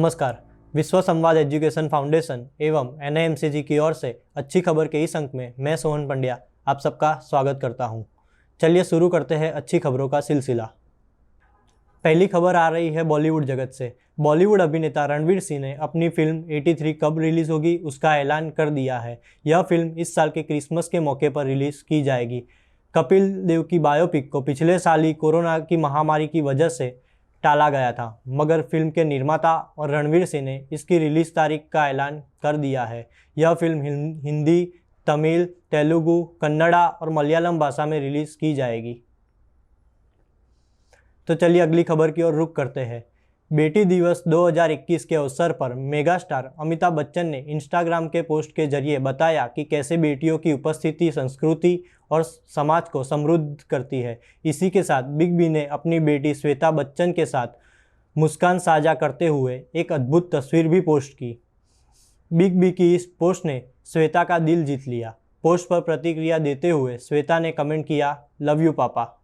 नमस्कार। विश्व संवाद एजुकेशन फाउंडेशन एवं एनआईएमसीजी की ओर से अच्छी खबर के इस अंक में मैं सोहन पंड्या आप सबका स्वागत करता हूं। चलिए शुरू करते हैं अच्छी खबरों का सिलसिला। पहली खबर आ रही है बॉलीवुड जगत से। बॉलीवुड अभिनेता रणवीर सिंह ने अपनी फिल्म 83 कब रिलीज होगी उसका ऐलान कर दिया है। यह फिल्म इस साल के क्रिसमस के मौके पर रिलीज की जाएगी। कपिल देव की बायोपिक को पिछले साल ही कोरोना की महामारी की वजह से टाला गया था, मगर फिल्म के निर्माता और रणवीर सिंह ने इसकी रिलीज तारीख का ऐलान कर दिया है। यह फिल्म हिंदी, तमिल, तेलुगु, कन्नड़ा और मलयालम भाषा में रिलीज की जाएगी। तो चलिए अगली खबर की ओर रुख करते हैं। बेटी दिवस 2021 के अवसर पर मेगा स्टार अमिताभ बच्चन ने इंस्टाग्राम के पोस्ट के जरिए बताया कि कैसे बेटियों की उपस्थिति संस्कृति और समाज को समृद्ध करती है। इसी के साथ बिग बी ने अपनी बेटी श्वेता बच्चन के साथ मुस्कान साझा करते हुए एक अद्भुत तस्वीर भी पोस्ट की। बिग बी की इस पोस्ट ने श्वेता का दिल जीत लिया। पोस्ट पर प्रतिक्रिया देते हुए श्वेता ने कमेंट किया, लव यू पापा।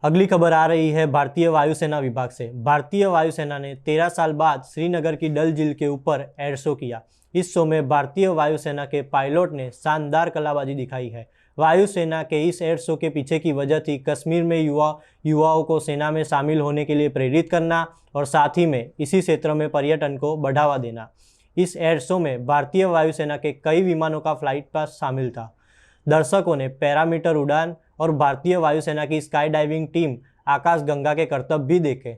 अगली खबर आ रही है भारतीय वायुसेना विभाग से। भारतीय वायुसेना ने 13 साल बाद श्रीनगर की डल झील के ऊपर एयर शो किया। इस शो में भारतीय वायुसेना के पायलट ने शानदार कलाबाजी दिखाई है। वायुसेना के इस एयर शो के पीछे की वजह थी कश्मीर में युवाओं को सेना में शामिल होने के लिए प्रेरित करना और साथ ही में इसी क्षेत्र में पर्यटन को बढ़ावा देना। इस एयर शो में भारतीय वायुसेना के कई विमानों का फ्लाइट पास शामिल था। दर्शकों ने पैरामीटर उड़ान और भारतीय वायुसेना की स्काई डाइविंग टीम आकाश गंगा के करतब भी देखे।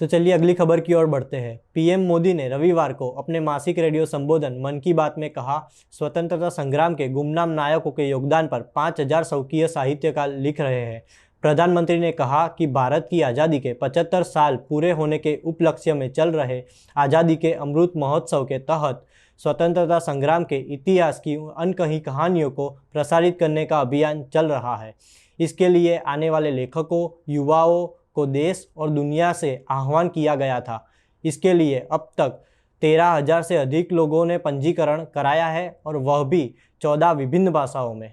तो चलिए अगली खबर की ओर बढ़ते हैं। पीएम मोदी ने रविवार को अपने मासिक रेडियो संबोधन मन की बात में कहा, स्वतंत्रता संग्राम के गुमनाम नायकों के योगदान पर 5000 शौकीय साहित्यकार लिख रहे हैं। प्रधानमंत्री ने कहा कि भारत की आज़ादी के 75 साल पूरे होने के उपलक्ष्य में चल रहे आज़ादी के अमृत महोत्सव के तहत स्वतंत्रता संग्राम के इतिहास की अनकही कहानियों को प्रसारित करने का अभियान चल रहा है। इसके लिए आने वाले लेखकों, युवाओं को देश और दुनिया से आह्वान किया गया था। इसके लिए अब तक 13,000 से अधिक लोगों ने पंजीकरण कराया है और वह भी 14 विभिन्न भाषाओं में।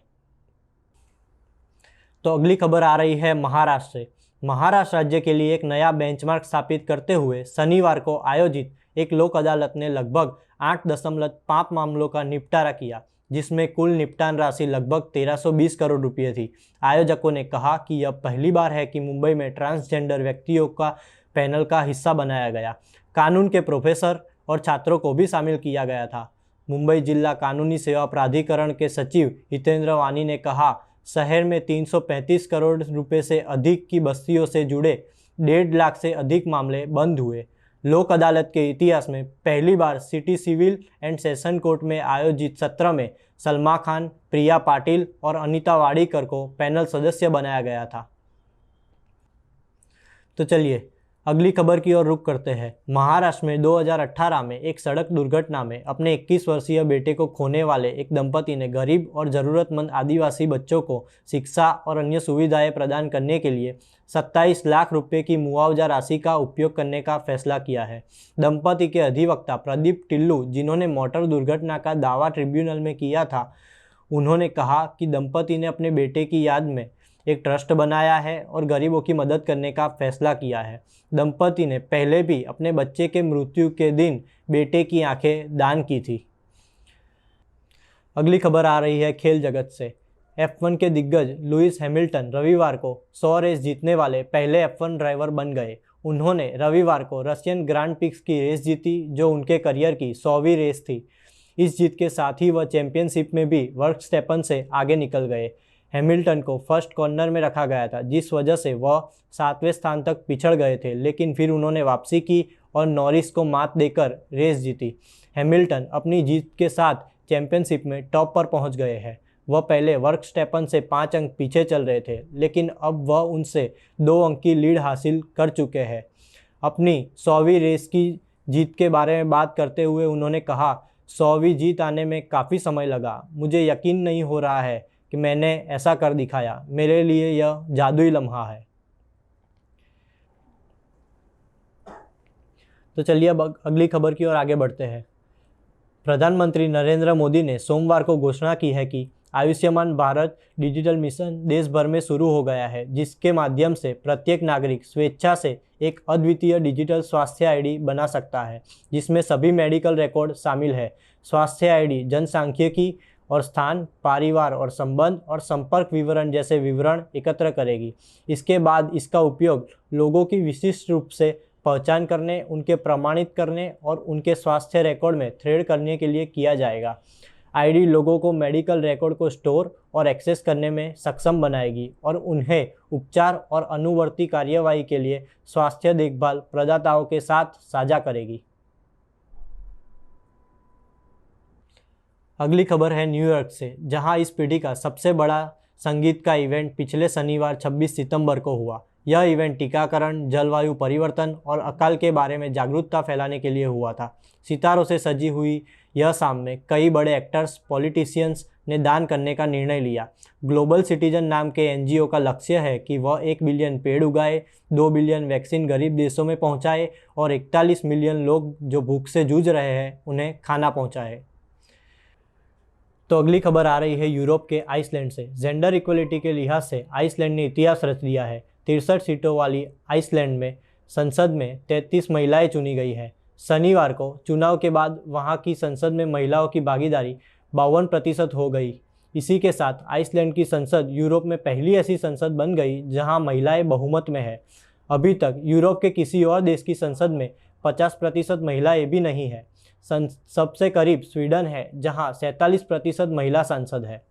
तो अगली खबर आ रही है महाराष्ट्र से। महाराष्ट्र राज्य के लिए एक नया बेंचमार्क स्थापित करते हुए शनिवार को आयोजित एक लोक अदालत ने लगभग 8.5 मामलों का निपटारा किया, जिसमें कुल निपटान राशि लगभग 1320 करोड़ रुपये थी। आयोजकों ने कहा कि यह पहली बार है कि मुंबई में ट्रांसजेंडर व्यक्तियों का पैनल का हिस्सा बनाया गया। कानून के प्रोफेसर और छात्रों को भी शामिल किया गया था। मुंबई जिला कानूनी सेवा प्राधिकरण के सचिव हितेंद्र वानी ने कहा, शहर में 335 करोड़ रुपए से अधिक की बस्तियों से जुड़े 1.5 लाख से अधिक मामले बंद हुए। लोक अदालत के इतिहास में पहली बार city civil and session court में आयोजित सत्र में सलमा खान, प्रिया पाटिल और अनीता वाडीकर को पैनल सदस्य बनाया गया था। तो चलिए अगली खबर की ओर रुख करते हैं। महाराष्ट्र में 2018 में एक सड़क दुर्घटना में अपने 21 वर्षीय बेटे को खोने वाले एक दंपति ने गरीब और ज़रूरतमंद आदिवासी बच्चों को शिक्षा और अन्य सुविधाएं प्रदान करने के लिए 27 लाख रुपए की मुआवजा राशि का उपयोग करने का फैसला किया है। दंपति के अधिवक्ता प्रदीप टिल्लू, जिन्होंने मोटर दुर्घटना का दावा ट्रिब्यूनल में किया था, उन्होंने कहा कि दंपति ने अपने बेटे की याद में एक ट्रस्ट बनाया है और गरीबों की मदद करने का फैसला किया है। दंपति ने पहले भी अपने बच्चे के मृत्यु के दिन बेटे की आंखें दान की थी। अगली खबर आ रही है खेल जगत से। F1 के दिग्गज लुइस हैमिल्टन रविवार को 100 रेस जीतने वाले पहले F1 ड्राइवर बन गए। उन्होंने रविवार को रशियन ग्रांड प्रिक्स की रेस जीती, जो उनके करियर की 100वीं रेस थी। इस जीत के साथ ही वह चैंपियनशिप में भी वर्कस्टेपन से आगे निकल गए। हैमिल्टन को फर्स्ट कॉर्नर में रखा गया था, जिस वजह से वह 7वें स्थान तक पिछड़ गए थे, लेकिन फिर उन्होंने वापसी की और नॉरिस को मात देकर रेस जीती। हैमिल्टन अपनी जीत के साथ चैंपियनशिप में टॉप पर पहुंच गए हैं। वह पहले वर्कस्टेपन से 5 अंक पीछे चल रहे थे, लेकिन अब वह उनसे 2 अंक की लीड हासिल कर चुके हैं। अपनी 100वीं रेस की जीत के बारे में बात करते हुए उन्होंने कहा, 100वीं जीत आने में काफ़ी समय लगा। मुझे यकीन नहीं हो रहा है कि मैंने ऐसा कर दिखाया। मेरे लिए यह जादुई लम्हा है। तो चलिए अब अगली खबर की ओर आगे बढ़ते हैं। प्रधानमंत्री नरेंद्र मोदी ने सोमवार को घोषणा की है कि आयुष्मान भारत डिजिटल मिशन देश भर में शुरू हो गया है, जिसके माध्यम से प्रत्येक नागरिक स्वेच्छा से एक अद्वितीय डिजिटल स्वास्थ्य आईडी बना सकता है, जिसमें सभी मेडिकल रिकॉर्ड शामिल है। स्वास्थ्य आईडी जनसांख्यिकी और स्थान, परिवार और संबंध और संपर्क विवरण जैसे विवरण एकत्र करेगी। इसके बाद इसका उपयोग लोगों की विशिष्ट रूप से पहचान करने, उनके प्रमाणित करने और उनके स्वास्थ्य रिकॉर्ड में थ्रेड करने के लिए किया जाएगा। आईडी लोगों को मेडिकल रिकॉर्ड को स्टोर और एक्सेस करने में सक्षम बनाएगी और उन्हें उपचार और अनुवर्ती कार्यवाही के लिए स्वास्थ्य देखभाल प्रदाताओं के साथ साझा करेगी। अगली खबर है न्यूयॉर्क से, जहां इस पीढ़ी का सबसे बड़ा संगीत का इवेंट पिछले शनिवार 26 सितंबर को हुआ। यह इवेंट टीकाकरण, जलवायु परिवर्तन और अकाल के बारे में जागरूकता फैलाने के लिए हुआ था। सितारों से सजी हुई यह शाम में कई बड़े एक्टर्स, पॉलिटिशियंस ने दान करने का निर्णय लिया। ग्लोबल सिटीजन नाम के एनजीओ का लक्ष्य है कि वह 1 बिलियन पेड़ उगाए, 2 बिलियन वैक्सीन गरीब देशों में पहुंचाए और 41 मिलियन लोग जो भूख से जूझ रहे हैं उन्हें खाना पहुंचाए। तो अगली खबर आ रही है यूरोप के आइसलैंड से। जेंडर इक्वलिटी के लिहाज से आइसलैंड ने इतिहास रच दिया है। 63 सीटों वाली आइसलैंड में संसद में 33 महिलाएं चुनी गई है। शनिवार को चुनाव के बाद वहां की संसद में महिलाओं की भागीदारी 52% हो गई। इसी के साथ आइसलैंड की संसद यूरोप में पहली ऐसी संसद बन गई जहां महिलाएं बहुमत में है। अभी तक यूरोप के किसी और देश की संसद में 50% महिलाएं भी नहीं है। सबसे करीब स्वीडन है, जहां 47% महिला सांसद है।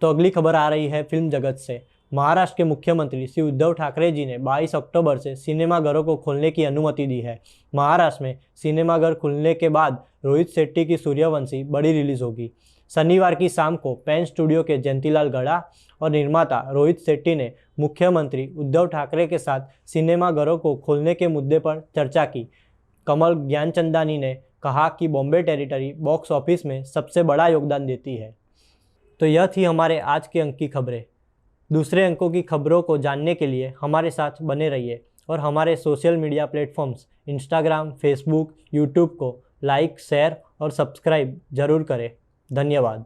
तो अगली खबर आ रही है फिल्म जगत से। महाराष्ट्र के मुख्यमंत्री श्री उद्धव ठाकरे जी ने 22 अक्टूबर से सिनेमाघरों को खोलने की अनुमति दी है। महाराष्ट्र में सिनेमाघर खुलने के बाद रोहित शेट्टी की सूर्यवंशी बड़ी रिलीज होगी। शनिवार की शाम को पेन स्टूडियो के जयंतीलाल गड़ा और निर्माता रोहित शेट्टी ने मुख्यमंत्री उद्धव ठाकरे के साथ सिनेमाघरों को खोलने के मुद्दे पर चर्चा की। कमल ज्ञानचंदानी ने कहा कि बॉम्बे टेरिटरी बॉक्स ऑफिस में सबसे बड़ा योगदान देती है। तो यह थी हमारे आज के अंक की खबरें। दूसरे अंकों की खबरों को जानने के लिए हमारे साथ बने रहिए और हमारे social media platforms Instagram, Facebook, YouTube को लाइक, शेयर और सब्सक्राइब जरूर करें। धन्यवाद।